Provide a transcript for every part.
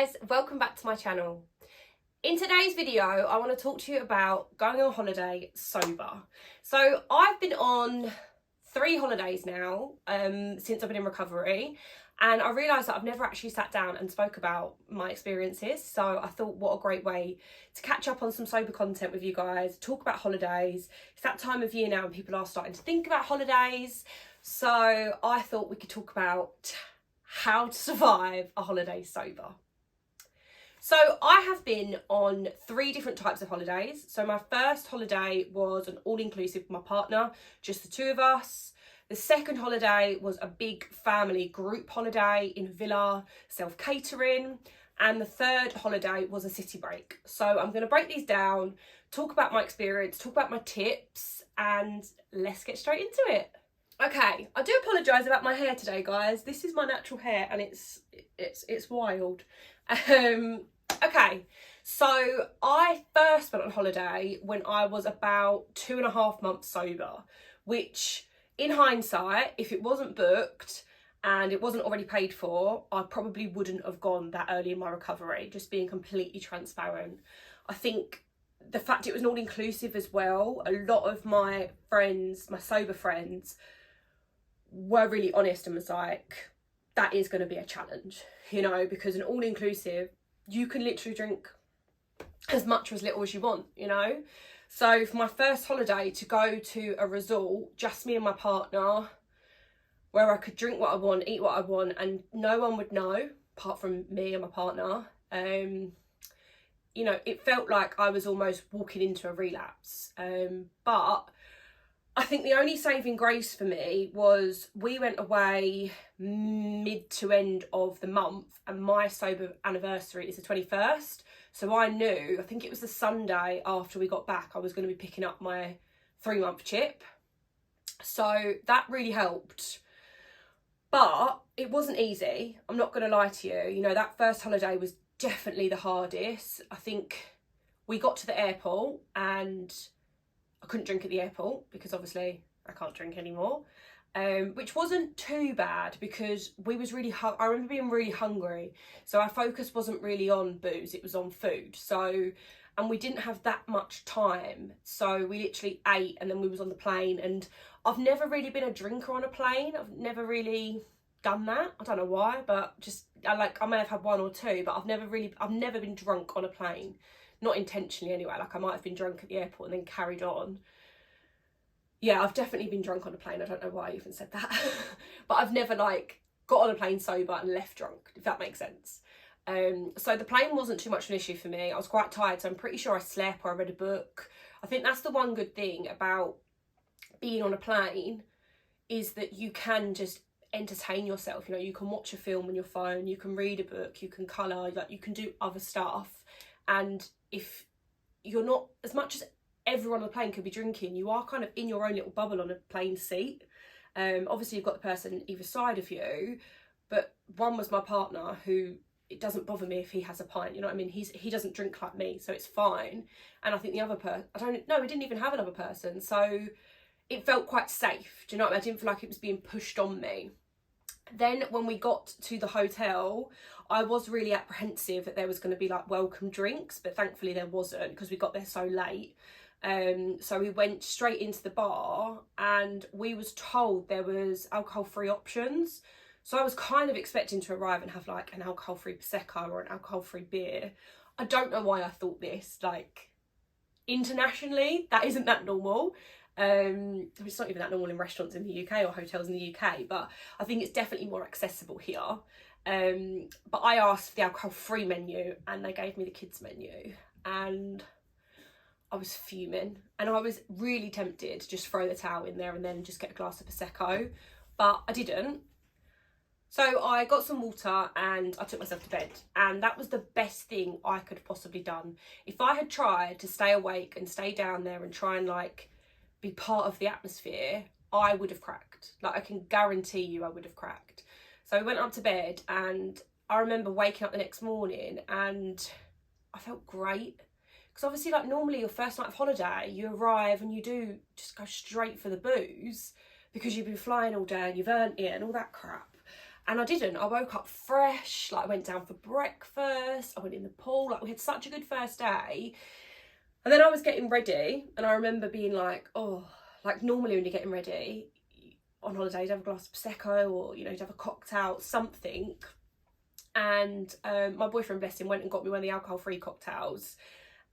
guys, welcome back to my channel. In today's video, I want to talk to you about going on holiday sober. So I've been on 3 holidays now since I've been in recovery, and I realised that I've never actually sat down and spoke about my experiences. So I thought, what a great way to catch up on some sober content with you guys, talk about holidays. It's that time of year now when people are starting to think about holidays. So I thought we could talk about how to survive a holiday sober. So I have been on 3 different types of holidays. So my first holiday was an all-inclusive with my partner, just the 2 of us. The second holiday was a big family group holiday in a villa, self-catering. And the third holiday was a city break. So I'm going to break these down, talk about my experience, talk about my tips, and let's get straight into it. Okay, I do apologise about my hair today, guys. This is my natural hair and it's wild. Okay, so I first went on holiday when I was about 2.5 months sober, which in hindsight, if it wasn't booked and it wasn't already paid for, I probably wouldn't have gone that early in my recovery, just being completely transparent. I think the fact it was an all-inclusive as well, a lot of my friends, my sober friends, were really honest and was like, that is going to be a challenge, you know, because an all-inclusive, you can literally drink as much or as little as you want, you know. So for my first holiday, to go to a resort, just me and my partner, where I could drink what I want, eat what I want, and no one would know apart from me and my partner, you know, it felt like I was almost walking into a relapse. But I think the only saving grace for me was we went away mid to end of the month, and my sober anniversary is the 21st. So I knew, I think it was the Sunday after we got back, I was going to be picking up my 3-month chip. So that really helped. But it wasn't easy. I'm not going to lie to you. You know, that first holiday was definitely the hardest. I think we got to the airport and I couldn't drink at the airport because obviously I can't drink anymore, which wasn't too bad because we was really I remember being really hungry, so our focus wasn't really on booze, it was on food. So, and we didn't have that much time, so we literally ate and then we was on the plane. And I've never really been a drinker on a plane. I've never really done that. I don't know why, but just I may have had 1 or 2, but I've never been drunk on a plane. Not intentionally anyway, like I might have been drunk at the airport and then carried on. Yeah, I've definitely been drunk on a plane. I don't know why I even said that. But I've never like got on a plane sober and left drunk, if that makes sense. So the plane wasn't too much of an issue for me. I was quite tired, so I'm pretty sure I slept or I read a book. I think that's the one good thing about being on a plane, is that you can just entertain yourself. You know, you can watch a film on your phone, you can read a book, you can colour, like you can do other stuff. And if you're not, as much as everyone on the plane could be drinking, you are kind of in your own little bubble on a plane seat. Obviously you've got the person either side of you, but one was my partner, who, it doesn't bother me if he has a pint, you know what I mean? He doesn't drink like me, so it's fine. And I think the other person, we didn't even have another person, so it felt quite safe. Do you know what I mean? I didn't feel like it was being pushed on me. Then when we got to the hotel, I was really apprehensive that there was going to be like welcome drinks, but thankfully there wasn't because we got there so late. So we went straight into the bar and we was told there was alcohol-free options. So I was kind of expecting to arrive and have like an alcohol-free Prosecco or an alcohol-free beer. I don't know why I thought this, like internationally, that isn't that normal. It's not even that normal in restaurants in the UK or hotels in the UK, but I think it's definitely more accessible here. But I asked for the alcohol-free menu and they gave me the kids menu, and I was fuming, and I was really tempted to just throw the towel in there and then just get a glass of Prosecco, but I didn't. So I got some water and I took myself to bed, and that was the best thing I could have possibly done. If I had tried to stay awake and stay down there and try and like be part of the atmosphere, I would have cracked. Like I can guarantee you I would have cracked. So we went up to bed, and I remember waking up the next morning and I felt great. Because obviously, like normally your first night of holiday, you arrive and you do just go straight for the booze because you've been flying all day and you've earned it and all that crap. And I didn't. I woke up fresh, like I went down for breakfast, I went in the pool, like we had such a good first day. And then I was getting ready and I remember being like, oh, like normally when you're getting ready on holiday, you'd have a glass of Prosecco or, you know, you'd have a cocktail, something. And my boyfriend, bless him, went and got me one of the alcohol-free cocktails.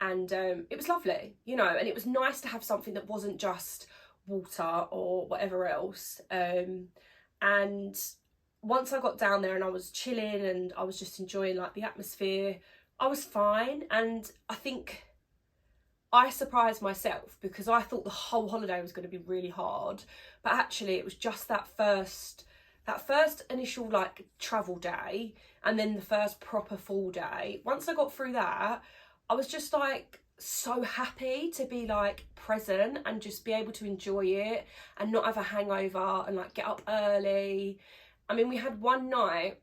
And it was lovely, you know, and it was nice to have something that wasn't just water or whatever else. And once I got down there and I was chilling and I was just enjoying like the atmosphere, I was fine. And I think I surprised myself because I thought the whole holiday was going to be really hard, but actually it was just that first initial like travel day and then the first proper full day. Once I got through that, I was just like so happy to be like present and just be able to enjoy it and not have a hangover and like get up early. I mean, we had one night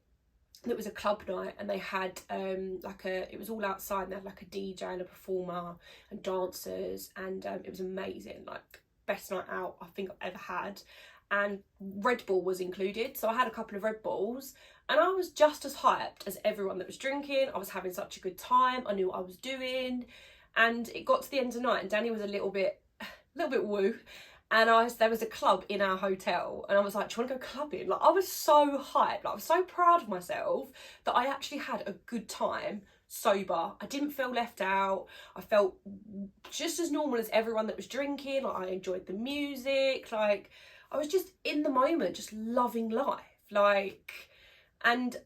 that was a club night and they had it was all outside and they had like a DJ and a performer and dancers and it was amazing, like best night out I think I've ever had. And Red Bull was included, so I had a couple of Red Bulls and I was just as hyped as everyone that was drinking. I was having such a good time, I knew what I was doing. And it got to the end of the night and Danny was a little bit woo, and there was a club in our hotel and I was like, do you want to go clubbing? Like I was so hyped, like I was so proud of myself that I actually had a good time sober. I didn't feel left out. I felt just as normal as everyone that was drinking. Like I enjoyed the music, like I was just in the moment, just loving life, like. And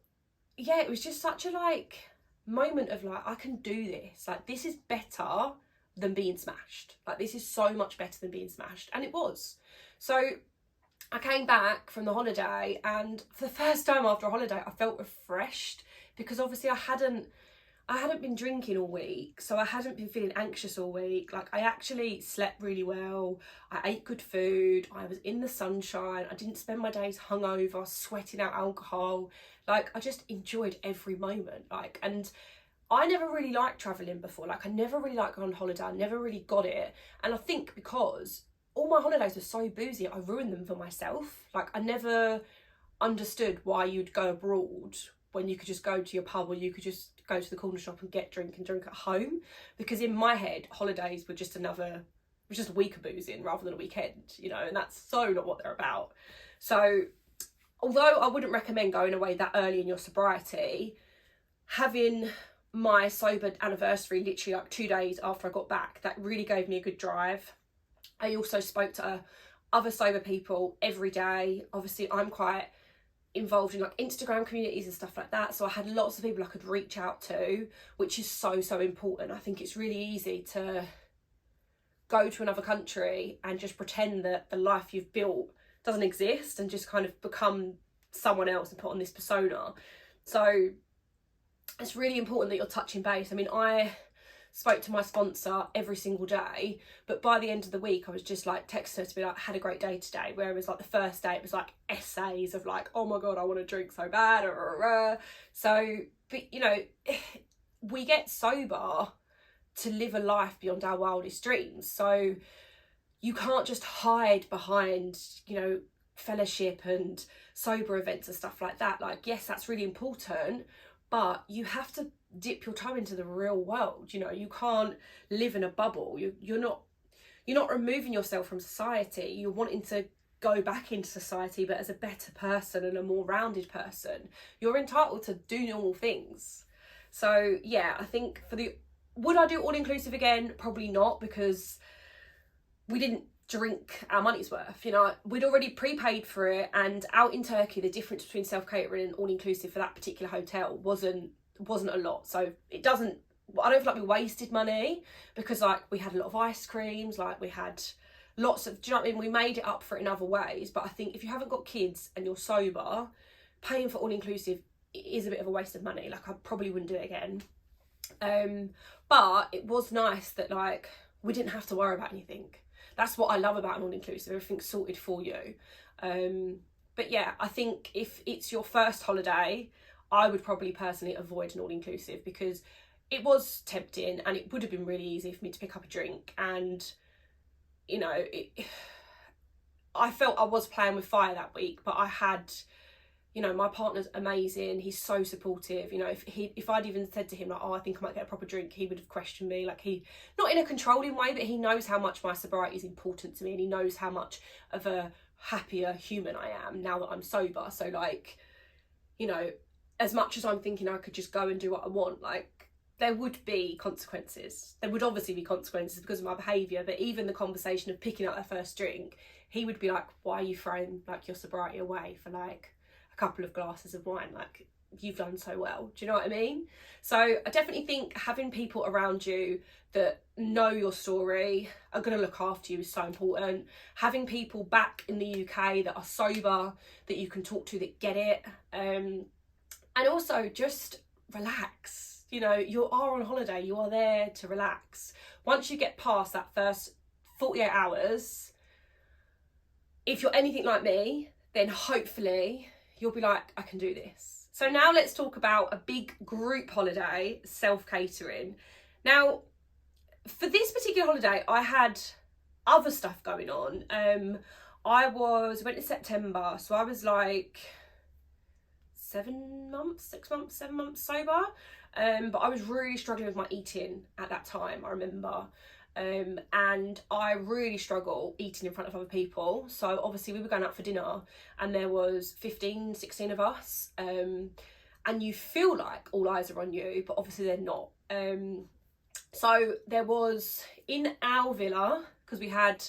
yeah, it was just such a like moment of like, I can do this, like this is better than being smashed, like this is so much better than being smashed. And it was. So I came back from the holiday and for the first time after a holiday I felt refreshed because obviously I hadn't been drinking all week, so I hadn't been feeling anxious all week. Like I actually slept really well, I ate good food, I was in the sunshine, I didn't spend my days hungover sweating out alcohol. Like I just enjoyed every moment, like. And I never really liked travelling before, like I never really liked going on holiday, I never really got it. And I think because all my holidays were so boozy, I ruined them for myself. Like I never understood why you'd go abroad when you could just go to your pub or you could just go to the corner shop and get drink at home. Because in my head, holidays were just a week of boozing rather than a weekend, you know, and that's so not what they're about. So although I wouldn't recommend going away that early in your sobriety, having my sober anniversary literally like 2 days after I got back, that really gave me a good drive. I also spoke to other sober people every day. Obviously I'm quite involved in like Instagram communities and stuff like that, so I had lots of people I could reach out to, which is so important. I think it's really easy to go to another country and just pretend that the life you've built doesn't exist and just kind of become someone else and put on this persona. So it's really important that you're touching base. I mean, I spoke to my sponsor every single day, but by the end of the week I was just like texting her to be like, had a great day today, whereas like the first day it was like essays of like, oh my god, I want to drink so bad. So, but you know, we get sober to live a life beyond our wildest dreams, so you can't just hide behind, you know, fellowship and sober events and stuff like that. Like, yes, that's really important, but you have to dip your toe into the real world. You know, you can't live in a bubble. You're not removing yourself from society. You're wanting to go back into society, but as a better person and a more rounded person. You're entitled to do normal things. So yeah, I think would I do all inclusive again? Probably not, because we didn't drink our money's worth. You know, we'd already prepaid for it, and out in Turkey the difference between self-catering and all inclusive for that particular hotel wasn't a lot. So I don't feel like we wasted money, because like we had a lot of ice creams, like we had lots of, do you know what I mean, we made it up for it in other ways. But I think if you haven't got kids and you're sober, paying for all inclusive is a bit of a waste of money. Like I probably wouldn't do it again. But it was nice that like we didn't have to worry about anything. That's what I love about an all-inclusive, everything's sorted for you. But yeah, I think if it's your first holiday, I would probably personally avoid an all-inclusive, because it was tempting and it would have been really easy for me to pick up a drink, and you know, I felt I was playing with fire that week, but I had You know, my partner's amazing. He's so supportive. You know, if I'd even said to him like, oh, I think I might get a proper drink, he would have questioned me. Like, he, not in a controlling way, but he knows how much my sobriety is important to me, and he knows how much of a happier human I am now that I'm sober. So like, you know, as much as I'm thinking I could just go and do what I want, like, there would be consequences. There would obviously be consequences because of my behaviour, but even the conversation of picking up their first drink, he would be like, why are you throwing like your sobriety away for like a couple of glasses of wine? Like, you've done so well. Do you know what I mean? So I definitely think having people around you that know your story, are going to look after you, is so important. Having people back in the UK that are sober, that you can talk to, that get it, and also just relax. You know, you are on holiday, you are there to relax. Once you get past that first 48 hours, if you're anything like me, then hopefully you'll be like, I can do this. So now let's talk about a big group holiday, self-catering. Now, for this particular holiday, I had other stuff going on. I went in September, so I was like 7 months sober. But I was really struggling with my eating at that time, I remember. And I really struggle eating in front of other people. So obviously we were going out for dinner and there was 15, 16 of us. And you feel like all eyes are on you, but obviously they're not. So there was, in our villa, because we had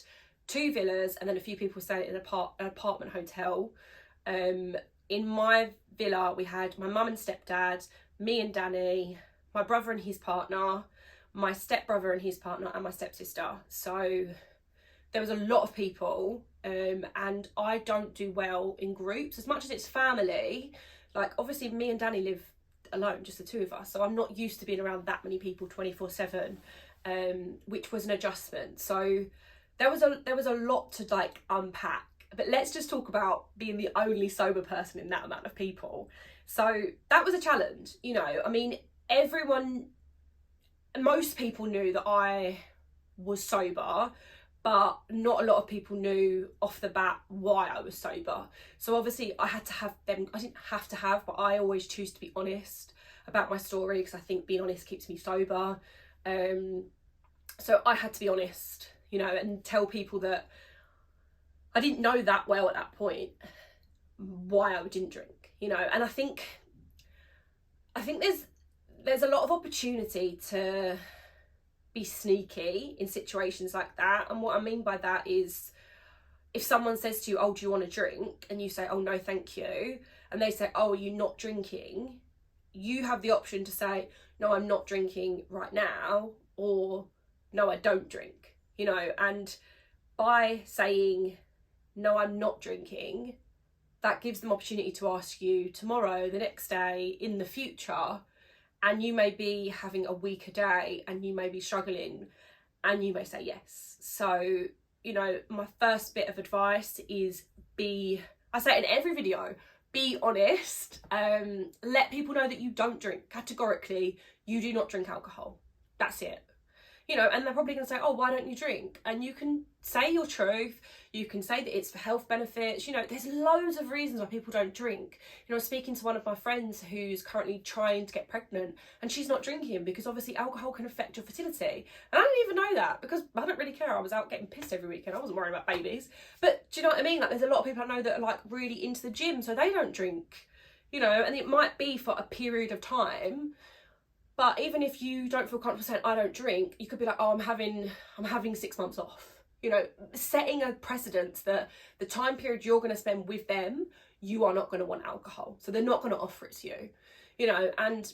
2 villas and then a few people staying in an apartment hotel. In my villa, we had my mum and stepdad, me and Danny, my brother and his partner, my stepbrother and his partner, and my stepsister. So there was a lot of people, and I don't do well in groups. As much as it's family, like obviously me and Danny live alone, just the 2 of us, so I'm not used to being around that many people 24/7, which was an adjustment. So there was a lot to like unpack. But let's just talk about being the only sober person in that amount of people. So that was a challenge, you know. I mean, most people knew that I was sober, but not a lot of people knew off the bat why I was sober. So obviously I had to have them, I didn't have to have, but I always choose to be honest about my story because I think being honest keeps me sober. So I had to be honest, you know, and tell people that I didn't know that well at that point why I didn't drink, you know. And I think there's a lot of opportunity to be sneaky in situations like that. And what I mean by that is, if someone says to you, oh, do you want a drink? And you say, oh, no, thank you. And they say, oh, are you not drinking? You have the option to say, no, I'm not drinking right now, or no, I don't drink, you know. And by saying, no, I'm not drinking, that gives them opportunity to ask you tomorrow, the next day, in the future, and you may be having a weaker day and you may be struggling and you may say yes. So, you know, my first bit of advice is I say it in every video, be honest. Let people know that you don't drink. Categorically, you do not drink alcohol. That's it. You know, and they're probably going to say, oh, why don't you drink? And you can say your truth. You can say that it's for health benefits. You know, there's loads of reasons why people don't drink. You know, I'm speaking to one of my friends who's currently trying to get pregnant and she's not drinking because obviously alcohol can affect your fertility. And I didn't even know that because I don't really care. I was out getting pissed every weekend. I wasn't worried about babies. But do you know what I mean? Like, there's a lot of people I know that are like really into the gym, so they don't drink, you know, and it might be for a period of time. But even if you don't feel comfortable saying, I don't drink, you could be like, oh, I'm having 6 months off. You know, setting a precedent that the time period you're going to spend with them, you are not going to want alcohol. So they're not going to offer it to you, you know. And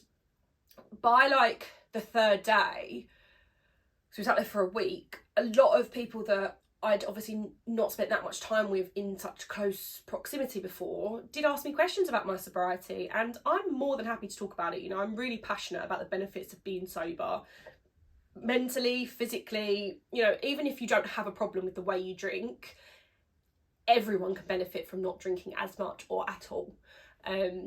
by like the 3rd day, so we was out there for a week, a lot of people that I'd obviously not spent that much time with in such close proximity before did ask me questions about my sobriety, and I'm more than happy to talk about it. You know, I'm really passionate about the benefits of being sober, mentally, physically. You know, even if you don't have a problem with the way you drink, everyone can benefit from not drinking as much or at all.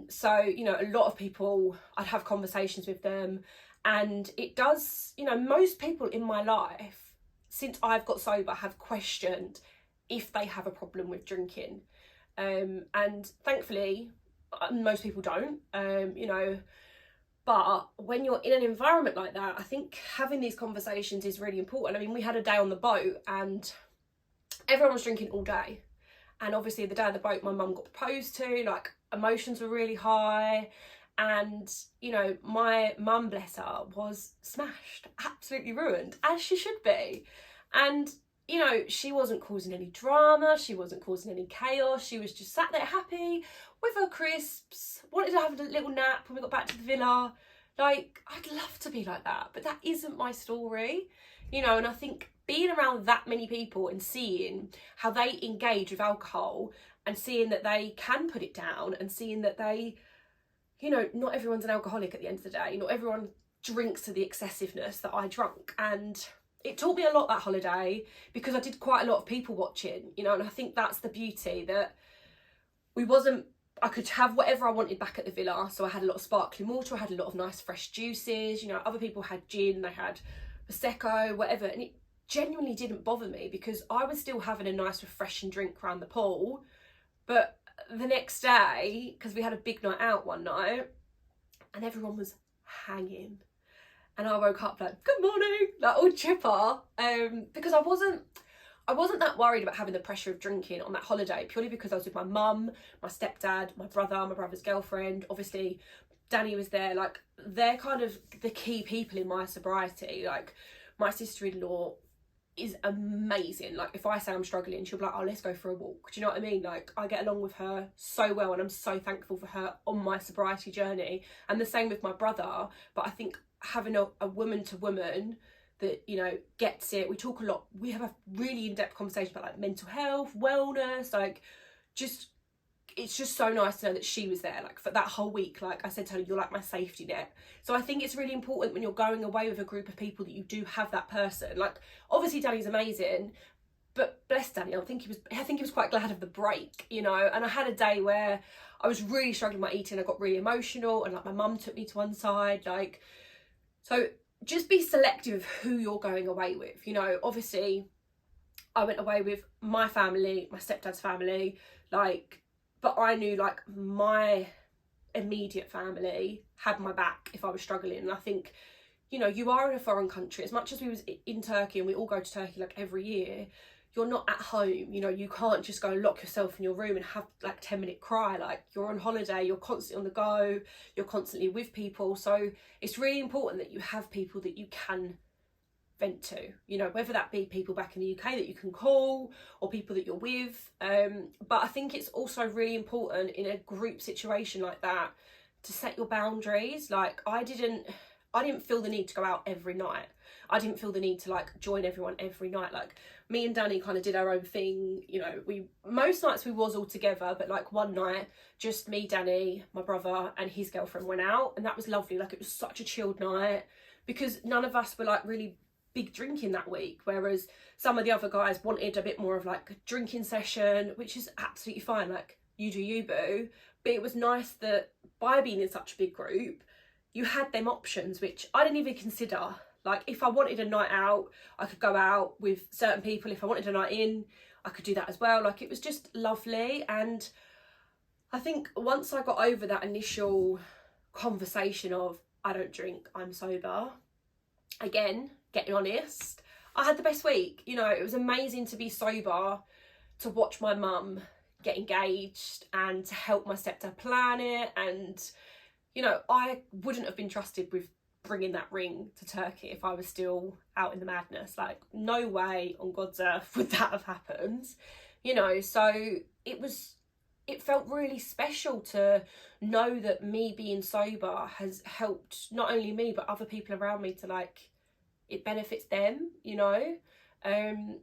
So, you know, a lot of people, I'd have conversations with them, and it does, you know, most people in my life since I've got sober have questioned if they have a problem with drinking. And thankfully, most people don't, you know, but when you're in an environment like that, I think having these conversations is really important. I mean, we had a day on the boat and everyone was drinking all day. And obviously the day of the boat, my mum got proposed to, like emotions were really high. And, you know, my mum, bless her, was smashed, absolutely ruined, as she should be. And, you know, she wasn't causing any drama, she wasn't causing any chaos, she was just sat there happy with her crisps, wanted to have a little nap when we got back to the villa. Like, I'd love to be like that, but that isn't my story, you know. And I think being around that many people and seeing how they engage with alcohol and seeing that they can put it down and seeing that they, you know, not everyone's an alcoholic at the end of the day. Not everyone drinks to the excessiveness that I drank. And it taught me a lot that holiday because I did quite a lot of people watching, you know, and I think that's the beauty, that I could have whatever I wanted back at the villa. So I had a lot of sparkling water, I had a lot of nice fresh juices, you know, other people had gin, they had Prosecco, whatever. And it genuinely didn't bother me because I was still having a nice refreshing drink around the pool. But the next day, because we had a big night out one night and everyone was hanging, and I woke up like, good morning, like all chipper, because I wasn't that worried about having the pressure of drinking on that holiday, purely because I was with my mum, my stepdad, my brother, my brother's girlfriend, obviously Danny was there. Like, they're kind of the key people in my sobriety. Like, my sister-in-law is amazing. Like, if I say I'm struggling, she'll be like, oh, let's go for a walk. Do you know what I mean? Like, I get along with her so well and I'm so thankful for her on my sobriety journey. And the same with my brother. But I think having a woman to woman that, you know, gets it. We talk a lot, we have a really in-depth conversation about like mental health, wellness, like just, it's just so nice to know that she was there, like for that whole week. Like I said to her, you're like my safety net. So I think it's really important when you're going away with a group of people that you do have that person. Like, obviously Danny's amazing, but bless Danny, I think he was quite glad of the break, you know. And I had a day where I was really struggling with my eating, I got really emotional, and like my mum took me to one side, like, so just be selective of who you're going away with, you know. Obviously I went away with my family, my stepdad's family, like, but I knew like my immediate family had my back if I was struggling. And I think, you know, you are in a foreign country. As much as we was in Turkey, and we all go to Turkey like every year, you're not at home, you know. You can't just go lock yourself in your room and have like 10-minute cry. Like, you're on holiday, you're constantly on the go, you're constantly with people. So it's really important that you have people that you can vent to, you know, whether that be people back in the UK that you can call or people that you're with. But I think it's also really important in a group situation like that to set your boundaries. Like, I didn't feel the need to go out every night. I didn't feel the need to like join everyone every night. Like, me and Danny kind of did our own thing, you know. Most nights we was all together, but like one night just me, Danny, my brother and his girlfriend went out, and that was lovely. Like, it was such a chilled night because none of us were like really big drinking that week, whereas some of the other guys wanted a bit more of like a drinking session, which is absolutely fine. Like, you do you, boo. But it was nice that by being in such a big group, you had them options, which I didn't even consider. Like, if I wanted a night out, I could go out with certain people. If I wanted a night in, I could do that as well. Like, it was just lovely. And I think once I got over that initial conversation of I don't drink, I'm sober, again, getting honest, I had the best week. You know, it was amazing to be sober, to watch my mum get engaged and to help my stepdad plan it. And, you know, I wouldn't have been trusted with bringing that ring to Turkey if I was still out in the madness. Like, no way on God's earth would that have happened, you know. So it felt really special to know that me being sober has helped not only me but other people around me, to like, it benefits them, you know.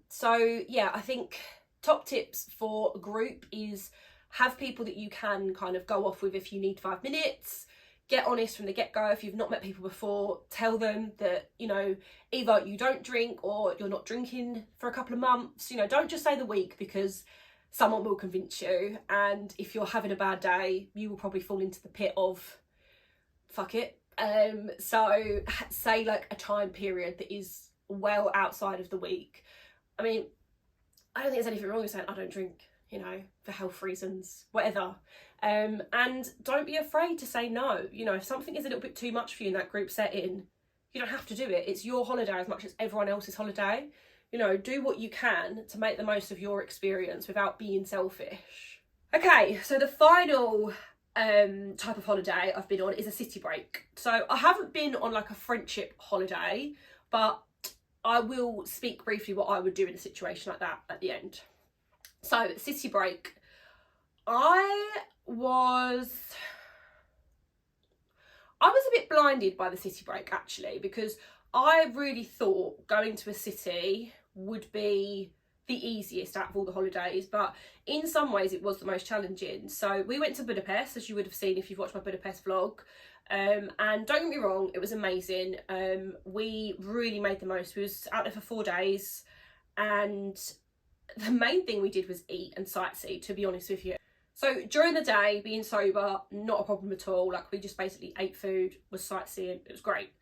So yeah, I think top tips for a group is have people that you can kind of go off with if you need 5 minutes. Get honest from the get-go. If you've not met people before, tell them that, you know, either you don't drink or you're not drinking for a couple of months. You know, don't just say the week, because someone will convince you. And if you're having a bad day, you will probably fall into the pit of fuck it. So say like a time period that is well outside of the week. I mean, I don't think there's anything wrong with saying I don't drink you know, for health reasons, whatever. And don't be afraid to say no. You know, if something is a little bit too much for you in that group setting, you don't have to do it. It's your holiday as much as everyone else's holiday. You know, do what you can to make the most of your experience without being selfish. Okay, so the final type of holiday I've been on is a city break. So I haven't been on like a friendship holiday, but I will speak briefly what I would do in a situation like that at the end. So city break, I was a bit blinded by the city break actually, because I really thought going to a city would be the easiest out of all the holidays, but in some ways it was the most challenging. So we went to Budapest, as you would have seen if you've watched my Budapest vlog, and don't get me wrong, it was amazing. We really made the most. We was out there for 4 days, and the main thing we did was eat and sightsee, to be honest with you. So during the day, being sober, not a problem at all. Like, we just basically ate food, was sightseeing, it was great.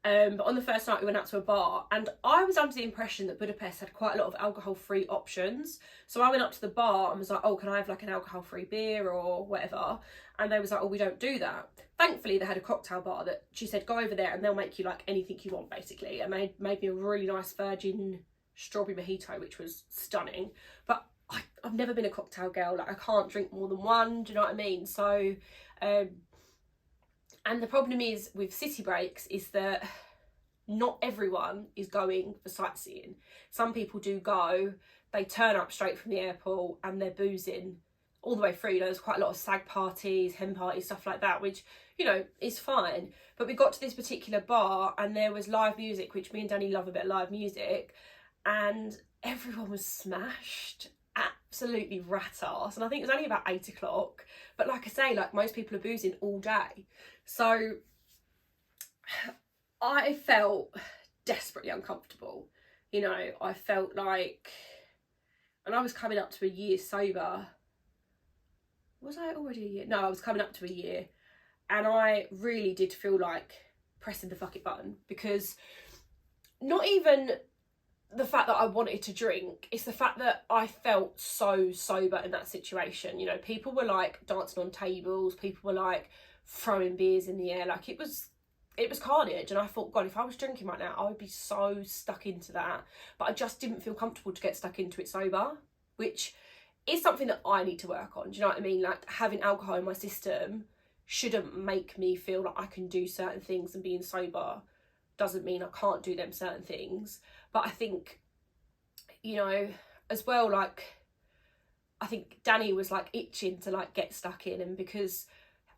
But on the first night we went out to a bar, and I was under the impression that Budapest had quite a lot of alcohol-free options. So I went up to the bar and was like, oh, can I have like an alcohol-free beer or whatever? And they was like, oh, we don't do that. Thankfully, they had a cocktail bar that she said, go over there and they'll make you like anything you want, basically. And they made me a really nice virgin strawberry mojito, which was stunning. But I've never been a cocktail girl. Like, I can't drink more than one, do you know what I mean? So, and the problem is with city breaks is that not everyone is going for sightseeing. Some people do go, they turn up straight from the airport and they're boozing all the way through. You know, there's quite a lot of stag parties, hen parties, stuff like that, which, you know, is fine. But we got to this particular bar and there was live music, which me and Danny love a bit of live music, and everyone was smashed, absolutely rat-ass. And I think it was only about 8 o'clock, but like I say, like, most people are boozing all day. So I felt desperately uncomfortable. You know, I felt like, and I was coming up to a year sober. Was I already a year? No, I was coming up to a year, and I really did feel like pressing the fuck it button, because not even the fact that I wanted to drink, it's the fact that I felt so sober in that situation. You know, people were like dancing on tables, people were like throwing beers in the air, like it was carnage. And I thought, God, if I was drinking right now, I would be so stuck into that. But I just didn't feel comfortable to get stuck into it sober, which is something that I need to work on. Do you know what I mean? Like, having alcohol in my system shouldn't make me feel like I can do certain things, and being sober doesn't mean I can't do them certain things. But I think, you know, as well, like, I think Danny was like itching to like get stuck in, and because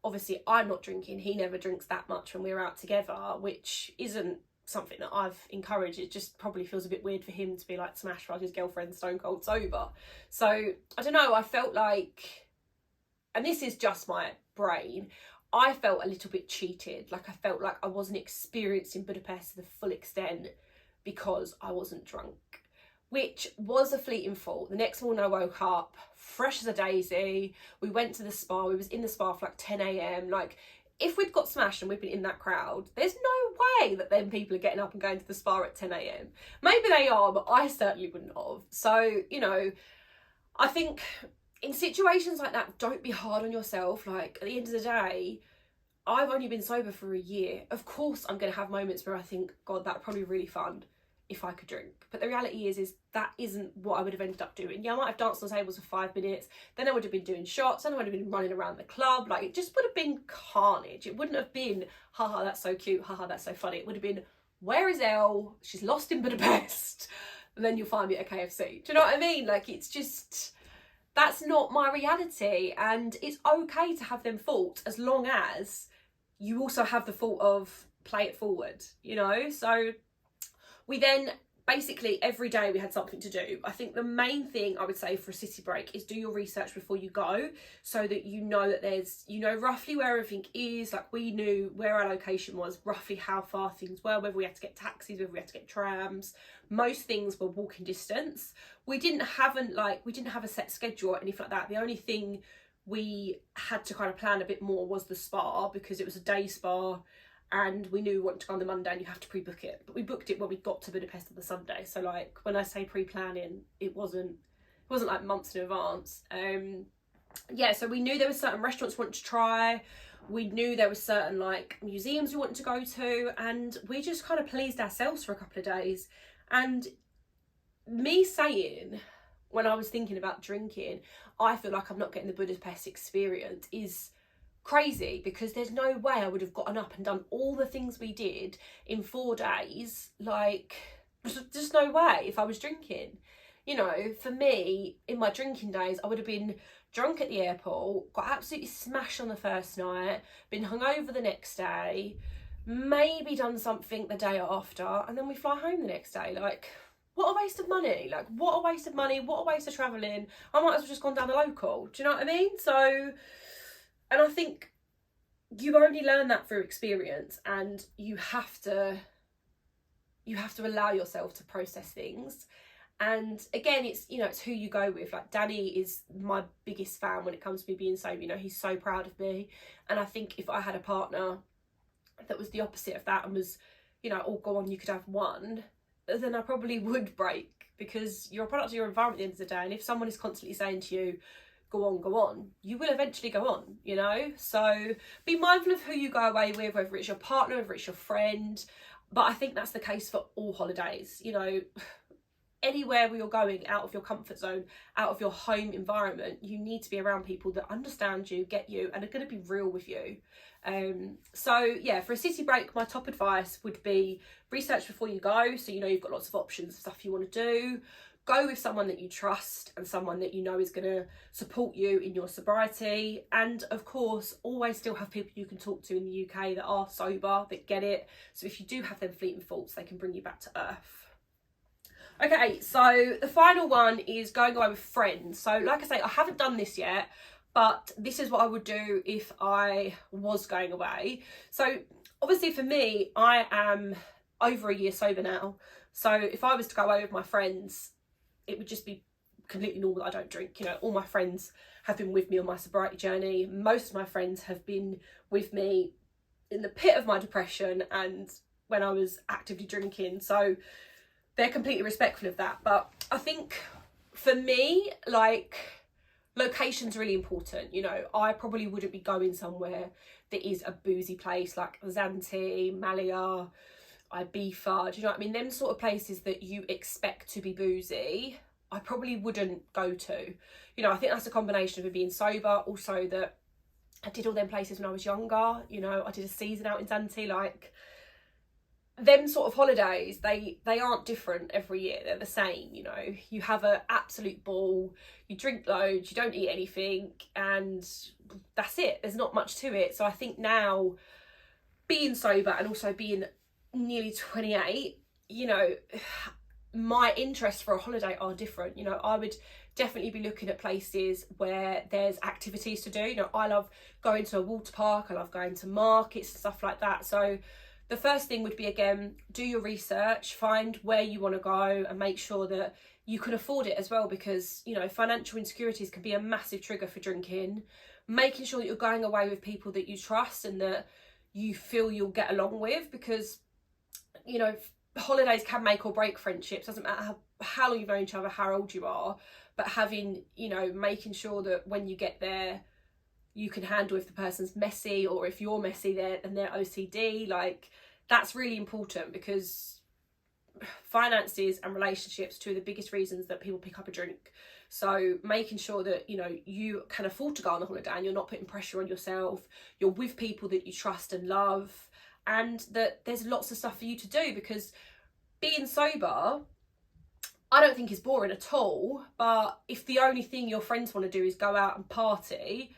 obviously I'm not drinking, he never drinks that much when we're out together, which isn't something that I've encouraged. It just probably feels a bit weird for him to be like smashed while his girlfriend's stone cold sober. So I don't know, I felt like, and this is just my brain, I felt a little bit cheated. Like, I felt like I wasn't experiencing Budapest to the full extent because I wasn't drunk, which was a fleeting thought. The next morning I woke up fresh as a daisy. We went to the spa. We was in the spa for like 10 a.m. Like, if we'd got smashed and we'd been in that crowd, there's no way that then people are getting up and going to the spa at 10 a.m. Maybe they are, but I certainly wouldn't have. So, you know, I think in situations like that, don't be hard on yourself. Like, at the end of the day, I've only been sober for a year. Of course, I'm going to have moments where I think, God, that'd probably be really fun if I could drink. But the reality is that isn't what I would have ended up doing. Yeah, I might have danced on tables for 5 minutes, then I would have been doing shots, then I would have been running around the club. Like, it just would have been carnage. It wouldn't have been, haha, that's so cute, haha, that's so funny. It would have been, where is Elle? She's lost in Budapest. And then you'll find me at KFC. Do you know what I mean? Like, it's just, that's not my reality. And it's okay to have them faults, as long as you also have the thought of play it forward, you know? So we then, basically every day we had something to do. I think the main thing I would say for a city break is do your research before you go, so that you know that there's, you know, roughly where everything is. Like, we knew where our location was, roughly how far things were, whether we had to get taxis, whether we had to get trams. Most things were walking distance. We didn't have a set schedule or anything like that. The only thing we had to kind of plan a bit more was the spa, because it was a day spa and we knew we wanted to go on the Monday and you have to pre-book it. But we booked it when we got to Budapest on the Sunday. So, like, when I say pre-planning, it wasn't wasn't like months in advance. Yeah, so we knew there were certain restaurants we wanted to try. We knew there were certain like museums we wanted to go to, and we just kind of pleased ourselves for a couple of days. And me saying, when I was thinking about drinking, I feel like I'm not getting the Budapest experience is crazy, because there's no way I would have gotten up and done all the things we did in 4 days. Like, just no way if I was drinking. You know, for me, in my drinking days, I would have been drunk at the airport, got absolutely smashed on the first night, been hungover the next day, maybe done something the day after, and then we fly home the next day. Like, what a waste of money. Like, what a waste of money, what a waste of travelling. I might as well just gone down the local. Do you know what I mean? So, and I think you only learn that through experience, and you have to allow yourself to process things. And again, it's, you know, it's who you go with. Like, Danny is my biggest fan when it comes to me being sober. You know, he's so proud of me. And I think if I had a partner that was the opposite of that and was, you know, oh, go on, you could have one, then I probably would break, because you're a product of your environment at the end of the day. And if someone is constantly saying to you, go on, you will eventually go on, you know? So be mindful of who you go away with, whether it's your partner, whether it's your friend. But I think that's the case for all holidays. You know, anywhere where you're going out of your comfort zone, out of your home environment, you need to be around people that understand you, get you, and are going to be real with you. So yeah, for a city break, my top advice would be research before you go, so you know you've got lots of options of stuff you want to do. Go with someone that you trust and someone that you know is going to support you in your sobriety. And of course, always still have people you can talk to in the UK that are sober, that get it. So if you do have them fleeting thoughts, they can bring you back to earth. Okay, so the final one is going away with friends. So like I say, I haven't done this yet, but this is what I would do if I was going away. So obviously for me, I am over a year sober now. So if I was to go away with my friends, it would just be completely normal. I don't drink. You know, all my friends have been with me on my sobriety journey. Most of my friends have been with me in the pit of my depression and when I was actively drinking. So they're completely respectful of that. But I think for me, like, location's really important. You know, I probably wouldn't be going somewhere that is a boozy place like Zante, Malia, Ibiza. Do you know what I mean? Them sort of places that you expect to be boozy, I probably wouldn't go to. You know, I think that's a combination of it being sober, also that I did all them places when I was younger. You know, I did a season out in Zante. Like, them sort of holidays, they aren't different every year. They're the same. You know, you have an absolute ball, you drink loads, you don't eat anything, and that's it. There's not much to it. So I think now, being sober and also being nearly 28, you know, my interests for a holiday are different. You know, I would definitely be looking at places where there's activities to do. You know, I love going to a water park, I love going to markets and stuff like that. So the first thing would be, again, do your research, find where you want to go and make sure that you can afford it as well, because, you know, financial insecurities can be a massive trigger for drinking. Making sure that you're going away with people that you trust and that you feel you'll get along with, because, you know, holidays can make or break friendships. Doesn't matter how long you've known each other, how old you are, but having, you know, making sure that when you get there, you can handle if the person's messy, or if you're messy and they're OCD. Like, that's really important, because finances and relationships are two of the biggest reasons that people pick up a drink. So making sure that, you know, you can afford to go on a holiday and you're not putting pressure on yourself, you're with people that you trust and love, and that there's lots of stuff for you to do. Because being sober, I don't think is boring at all, but if the only thing your friends want to do is go out and party,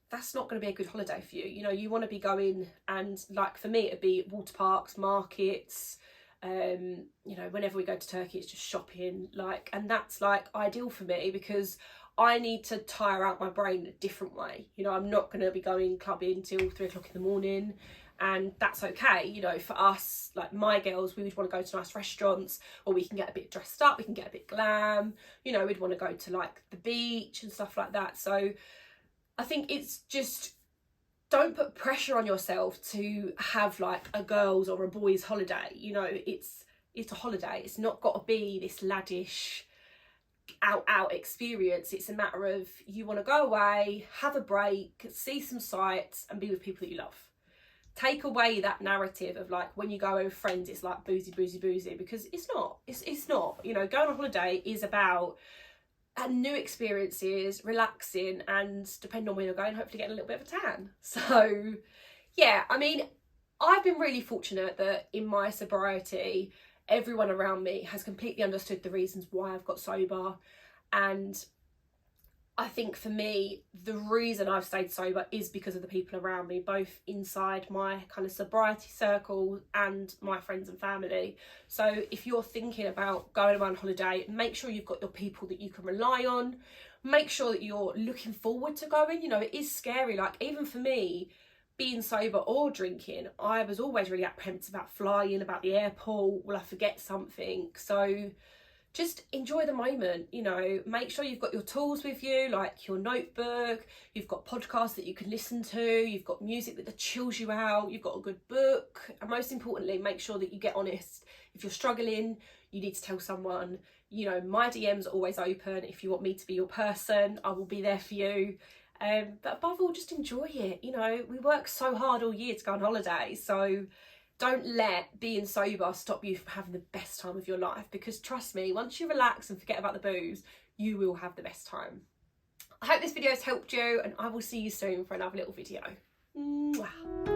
that's not going to be a good holiday for you. You know, you want to be going, and like for me, it'd be water parks, markets, you know, whenever we go to Turkey, it's just shopping, like, and that's like ideal for me, because I need to tire out my brain a different way. You know, I'm not going to be going clubbing till 3 o'clock in the morning, and that's okay. You know, for us, like my girls, we would want to go to nice restaurants, or we can get a bit dressed up, we can get a bit glam, you know, we'd want to go to like the beach and stuff like that. So I think it's just, don't put pressure on yourself to have like a girls or a boys holiday. You know, it's a holiday. It's not got to be this laddish, out experience. It's a matter of you want to go away, have a break, see some sights and be with people that you love. Take away that narrative of like when you go with friends it's like boozy, because it's not. It's not. You know, going on holiday is about new experiences, relaxing, and depending on where you're going, hopefully getting a little bit of a tan. So yeah, I mean, I've been really fortunate that in my sobriety everyone around me has completely understood the reasons why I've got sober. And I think for me, the reason I've stayed sober is because of the people around me, both inside my kind of sobriety circle and my friends and family. So if you're thinking about going on holiday, make sure you've got your people that you can rely on. Make sure that you're looking forward to going. You know, it is scary. Like even for me, being sober or drinking, I was always really apprehensive about flying, about the airport. Will I forget something? So just enjoy the moment, you know, make sure you've got your tools with you, like your notebook, you've got podcasts that you can listen to, you've got music that chills you out, you've got a good book, and most importantly, make sure that you get honest. If you're struggling, you need to tell someone. You know, my DMs are always open. If you want me to be your person, I will be there for you. But above all, just enjoy it. You know, we work so hard all year to go on holiday, so don't let being sober stop you from having the best time of your life, because trust me, once you relax and forget about the booze, you will have the best time. I hope this video has helped you, and I will see you soon for another little video. Mwah.